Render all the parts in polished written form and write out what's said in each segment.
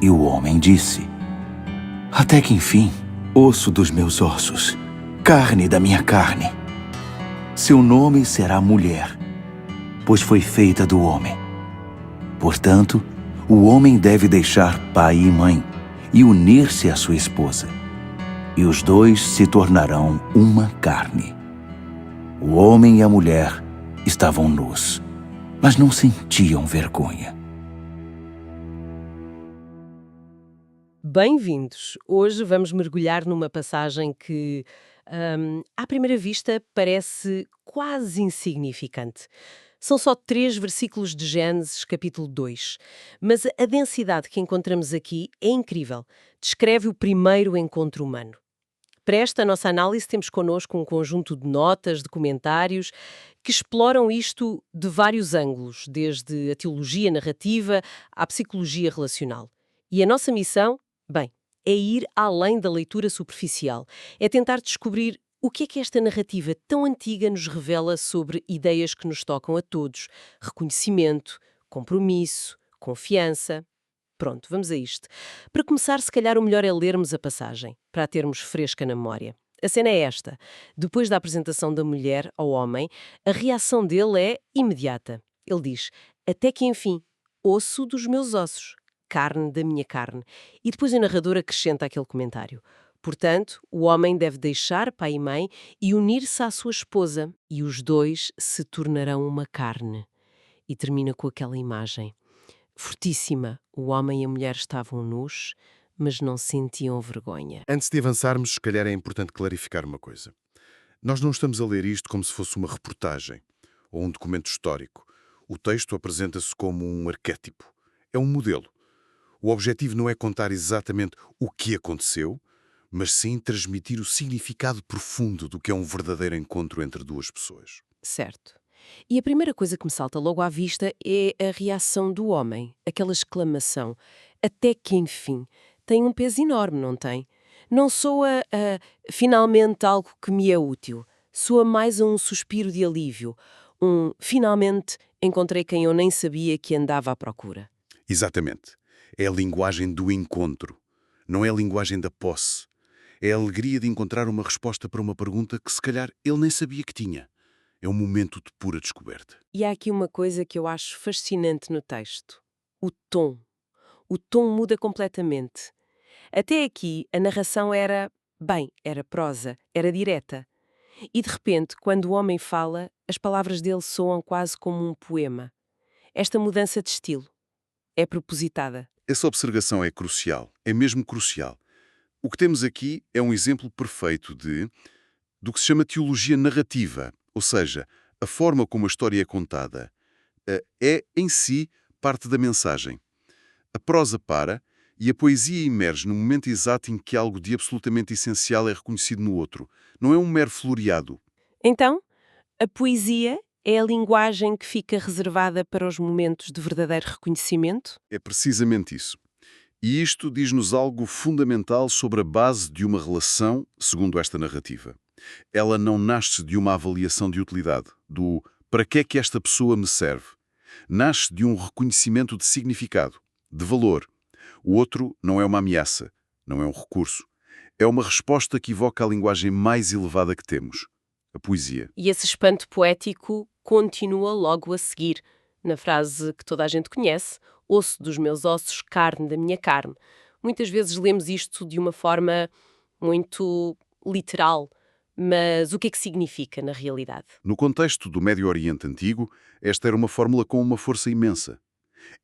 E o homem disse: até que enfim, osso dos meus ossos, carne da minha carne. Seu nome será mulher, pois foi feita do homem. Portanto, o homem deve deixar pai e mãe e unir-se à sua esposa. E os dois se tornarão uma carne. O homem e a mulher estavam nus, mas não sentiam vergonha. Bem-vindos! Hoje vamos mergulhar numa passagem que, à primeira vista, parece quase insignificante. São só 3 versículos de Gênesis, capítulo 2. Mas a densidade que encontramos aqui é incrível. Descreve o primeiro encontro humano. Para esta nossa análise, temos connosco um conjunto de notas, de comentários, que exploram isto de vários ângulos, desde a teologia narrativa à psicologia relacional. E a nossa missão, bem, é ir além da leitura superficial. É tentar descobrir o que é que esta narrativa tão antiga nos revela sobre ideias que nos tocam a todos: reconhecimento, compromisso, confiança. Pronto, vamos a isto. Para começar, se calhar o melhor é lermos a passagem, para a termos fresca na memória. A cena é esta. Depois da apresentação da mulher ao homem, a reação dele é imediata. Ele diz: até que enfim, osso dos meus ossos, carne da minha carne. E depois o narrador acrescenta aquele comentário: portanto, o homem deve deixar pai e mãe e unir-se à sua esposa, e os dois se tornarão uma carne. E termina com aquela imagem fortíssima. O homem e a mulher estavam nus, mas não sentiam vergonha. Antes de avançarmos, se calhar é importante clarificar uma coisa. Nós não estamos a ler isto como se fosse uma reportagem ou um documento histórico. O texto apresenta-se como um arquétipo. É um modelo. O objetivo não é contar exatamente o que aconteceu, mas sim transmitir o significado profundo do que é um verdadeiro encontro entre duas pessoas. Certo. E a primeira coisa que me salta logo à vista é a reação do homem, aquela exclamação: até que enfim. Tem um peso enorme, não tem? Não soa finalmente algo que me é útil. Soa mais a um suspiro de alívio. Finalmente encontrei quem eu nem sabia que andava à procura. Exatamente. É a linguagem do encontro. Não é a linguagem da posse. É a alegria de encontrar uma resposta para uma pergunta que se calhar ele nem sabia que tinha. É um momento de pura descoberta. E há aqui uma coisa que eu acho fascinante no texto: o tom. O tom muda completamente. Até aqui, a narração era prosa, era direta. E de repente, quando o homem fala, as palavras dele soam quase como um poema. Esta mudança de estilo é propositada. Essa observação é crucial, é mesmo crucial. O que temos aqui é um exemplo perfeito do que se chama teologia narrativa, ou seja, a forma como a história é contada é, em si, parte da mensagem. A prosa para e a poesia emerge no momento exato em que algo de absolutamente essencial é reconhecido no outro. Não é um mero floreado. Então, a poesia é a linguagem que fica reservada para os momentos de verdadeiro reconhecimento? É precisamente isso. E isto diz-nos algo fundamental sobre a base de uma relação, segundo esta narrativa. Ela não nasce de uma avaliação de utilidade, do para que é que esta pessoa me serve. Nasce de um reconhecimento de significado, de valor. O outro não é uma ameaça, não é um recurso. É uma resposta que evoca a linguagem mais elevada que temos, a poesia. E esse espanto poético continua logo a seguir, na frase que toda a gente conhece: osso dos meus ossos, carne da minha carne. Muitas vezes lemos isto de uma forma muito literal, mas o que é que significa na realidade? No contexto do Médio Oriente Antigo, esta era uma fórmula com uma força imensa.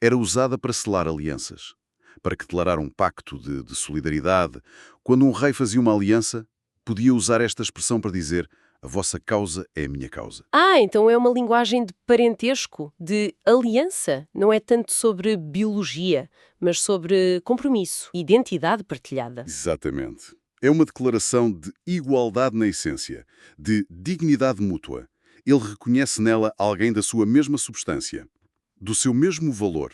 Era usada para selar alianças, para declarar um pacto de solidariedade. Quando um rei fazia uma aliança, podia usar esta expressão para dizer: a vossa causa é a minha causa. Então é uma linguagem de parentesco, de aliança. Não é tanto sobre biologia, mas sobre compromisso, identidade partilhada. Exatamente. É uma declaração de igualdade na essência, de dignidade mútua. Ele reconhece nela alguém da sua mesma substância, do seu mesmo valor.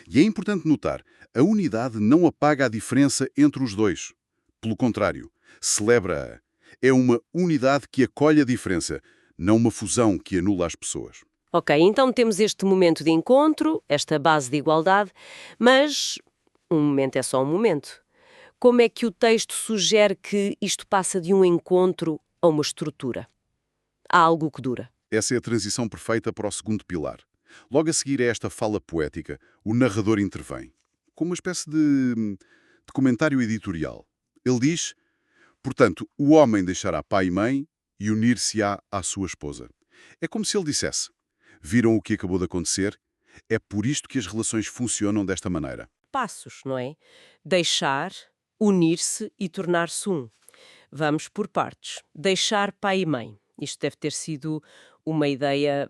E é importante notar, a unidade não apaga a diferença entre os dois. Pelo contrário, celebra-a. É uma unidade que acolhe a diferença, não uma fusão que anula as pessoas. Ok, então temos este momento de encontro, esta base de igualdade, mas Um momento é só um momento. Como é que o texto sugere que isto passa de um encontro a uma estrutura? Há algo que dura. Essa é a transição perfeita para o segundo pilar. Logo a seguir a esta fala poética, o narrador intervém, como uma espécie de comentário editorial. Ele diz: portanto, o homem deixará pai e mãe e unir-se-á à sua esposa. É como se ele dissesse: viram o que acabou de acontecer? É por isto que as relações funcionam desta maneira. Passos, não é? Deixar, unir-se e tornar-se um. Vamos por partes. Deixar pai e mãe. Isto deve ter sido uma ideia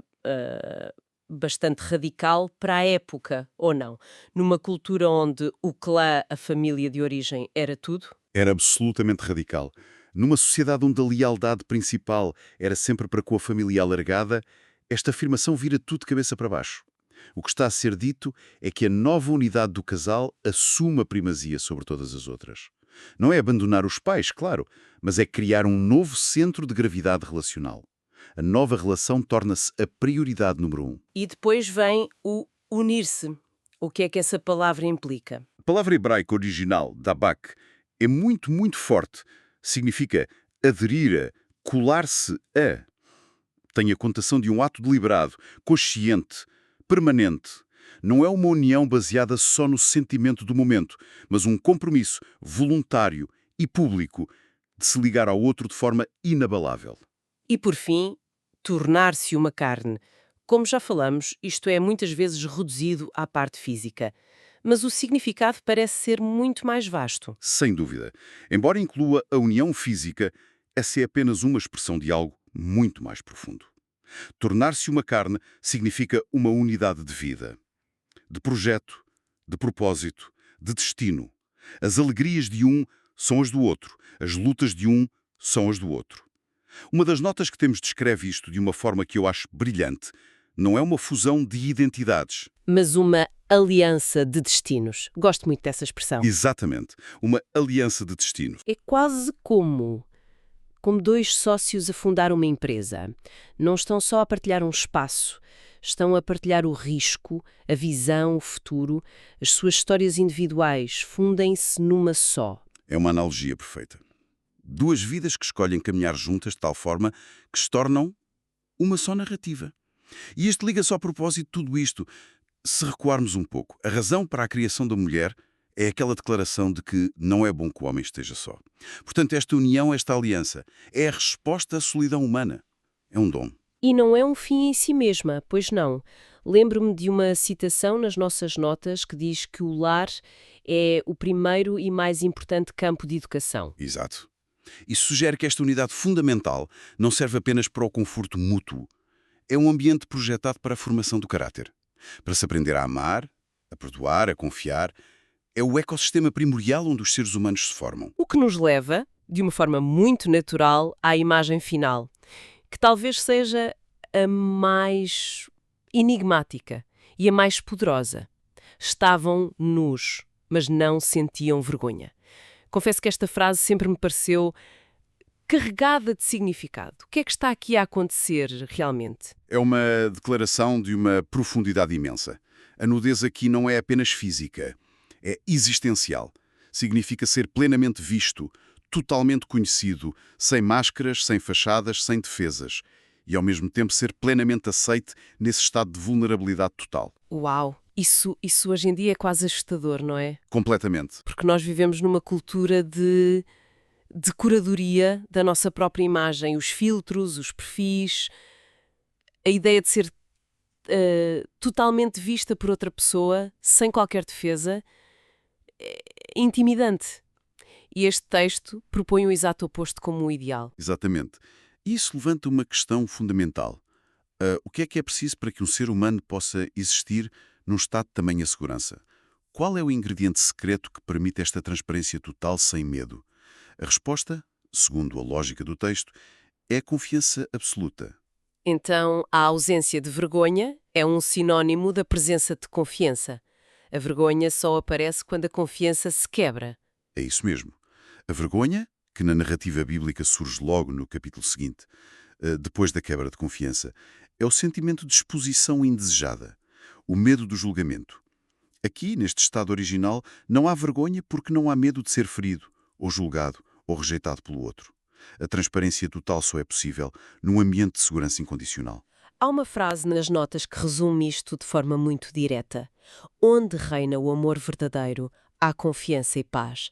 bastante radical para a época, ou não? Numa cultura onde o clã, a família de origem, era tudo? Era absolutamente radical. Numa sociedade onde a lealdade principal era sempre para com a família alargada, esta afirmação vira tudo de cabeça para baixo. O que está a ser dito é que a nova unidade do casal assume a primazia sobre todas as outras. Não é abandonar os pais, claro, mas é criar um novo centro de gravidade relacional. A nova relação torna-se a prioridade número 1. E depois vem o unir-se. O que é que essa palavra implica? A palavra hebraica original, dabak, é muito, muito forte. Significa aderir a, colar-se a. Tem a conotação de um ato deliberado, consciente, permanente. Não é uma união baseada só no sentimento do momento, mas um compromisso voluntário e público de se ligar ao outro de forma inabalável. E por fim, tornar-se uma carne. Como já falamos, isto é muitas vezes reduzido à parte física. Mas o significado parece ser muito mais vasto. Sem dúvida. Embora inclua a união física, essa é apenas uma expressão de algo muito mais profundo. Tornar-se uma carne significa uma unidade de vida, de projeto, de propósito, de destino. As alegrias de um são as do outro, as lutas de um são as do outro. Uma das notas que temos descreve isto de uma forma que eu acho brilhante. Não é uma fusão de identidades. Mas uma aliança de destinos. Gosto muito dessa expressão. Exatamente. Uma aliança de destinos. É quase como dois sócios a fundar uma empresa. Não estão só a partilhar um espaço, estão a partilhar o risco, a visão, o futuro, as suas histórias individuais fundem-se numa só. É uma analogia perfeita. Duas vidas que escolhem caminhar juntas de tal forma que se tornam uma só narrativa. E isto liga-se ao propósito de tudo isto. Se recuarmos um pouco, a razão para a criação da mulher é aquela declaração de que não é bom que o homem esteja só. Portanto, esta união, esta aliança, é a resposta à solidão humana. É um dom. E não é um fim em si mesma, pois não. Lembro-me de uma citação nas nossas notas que diz que o lar é o primeiro e mais importante campo de educação. Exato. Isso sugere que esta unidade fundamental não serve apenas para o conforto mútuo. É um ambiente projetado para a formação do caráter. Para se aprender a amar, a perdoar, a confiar. É o ecossistema primordial onde os seres humanos se formam. O que nos leva, de uma forma muito natural, à imagem final, que talvez seja a mais enigmática e a mais poderosa. Estavam nus, mas não sentiam vergonha. Confesso que esta frase sempre me pareceu carregada de significado. O que é que está aqui a acontecer realmente? É uma declaração de uma profundidade imensa. A nudez aqui não é apenas física, é existencial. Significa ser plenamente visto, totalmente conhecido, sem máscaras, sem fachadas, sem defesas. E ao mesmo tempo ser plenamente aceite nesse estado de vulnerabilidade total. Uau! Isso hoje em dia é quase assustador, não é? Completamente. Porque nós vivemos numa cultura de curadoria da nossa própria imagem, os filtros, os perfis, a ideia de ser totalmente vista por outra pessoa, sem qualquer defesa, é intimidante. E este texto propõe o exato oposto como o ideal. Exatamente. E isso levanta uma questão fundamental. O que é preciso para que um ser humano possa existir num estado de tamanha segurança? Qual é o ingrediente secreto que permite esta transparência total sem medo? A resposta, segundo a lógica do texto, é a confiança absoluta. Então, a ausência de vergonha é um sinónimo da presença de confiança. A vergonha só aparece quando a confiança se quebra. É isso mesmo. A vergonha, que na narrativa bíblica surge logo no capítulo seguinte, depois da quebra de confiança, é o sentimento de exposição indesejada, o medo do julgamento. Aqui, neste estado original, não há vergonha porque não há medo de ser ferido, ou julgado, ou rejeitado pelo outro. A transparência total só é possível num ambiente de segurança incondicional. Há uma frase nas notas que resume isto de forma muito direta. Onde reina o amor verdadeiro, há confiança e paz.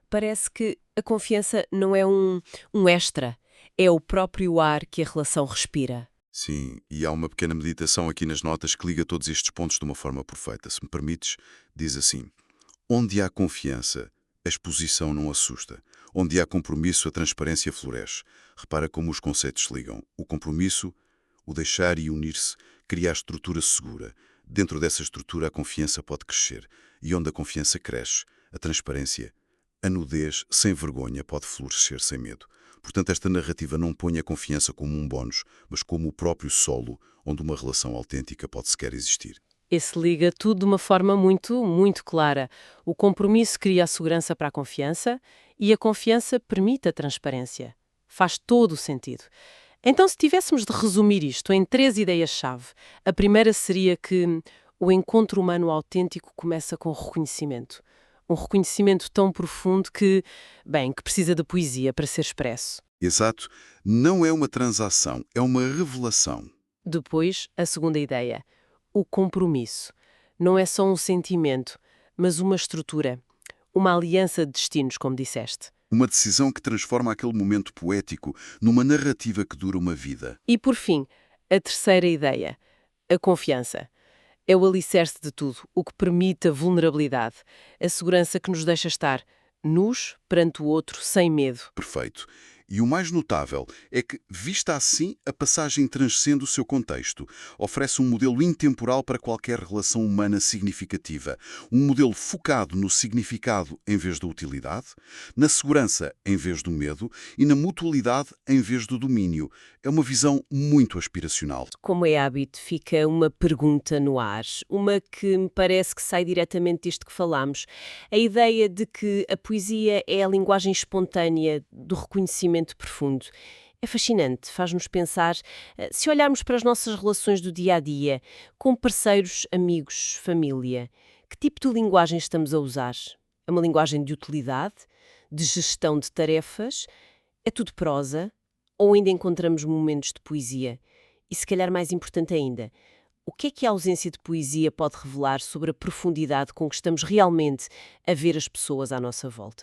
Parece que a confiança não é um extra, é o próprio ar que a relação respira. Sim, e há uma pequena meditação aqui nas notas que liga todos estes pontos de uma forma perfeita. Se me permites, diz assim: onde há confiança, a exposição não assusta. Onde há compromisso, a transparência floresce. Repara como os conceitos se ligam. O compromisso, o deixar e unir-se, cria a estrutura segura. Dentro dessa estrutura, a confiança pode crescer. E onde a confiança cresce, a transparência, a nudez, sem vergonha, pode florescer sem medo. Portanto, esta narrativa não põe a confiança como um bónus, mas como o próprio solo onde uma relação autêntica pode sequer existir. Esse liga tudo de uma forma muito, muito clara. O compromisso cria a segurança para a confiança e a confiança permite a transparência. Faz todo o sentido. Então, se tivéssemos de resumir isto em 3 ideias-chave, a primeira seria que o encontro humano autêntico começa com reconhecimento. Um reconhecimento tão profundo que precisa de poesia para ser expresso. Exato, não é uma transação, é uma revelação. Depois, a segunda ideia, o compromisso. Não é só um sentimento, mas uma estrutura, uma aliança de destinos, como disseste. Uma decisão que transforma aquele momento poético numa narrativa que dura uma vida. E, por fim, a terceira ideia, a confiança. É o alicerce de tudo, o que permite a vulnerabilidade, a segurança que nos deixa estar nus perante o outro sem medo. Perfeito. E o mais notável é que, vista assim, a passagem transcende o seu contexto. Oferece um modelo intemporal para qualquer relação humana significativa. Um modelo focado no significado em vez da utilidade, na segurança em vez do medo e na mutualidade em vez do domínio. É uma visão muito aspiracional. Como é hábito, fica uma pergunta no ar, uma que me parece que sai diretamente disto que falámos. A ideia de que a poesia é a linguagem espontânea do reconhecimento profundo. É fascinante, faz-nos pensar, se olharmos para as nossas relações do dia-a-dia, com parceiros, amigos, família, que tipo de linguagem estamos a usar? É uma linguagem de utilidade, de gestão de tarefas? É tudo prosa? Ou ainda encontramos momentos de poesia? E se calhar mais importante ainda, o que é que a ausência de poesia pode revelar sobre a profundidade com que estamos realmente a ver as pessoas à nossa volta?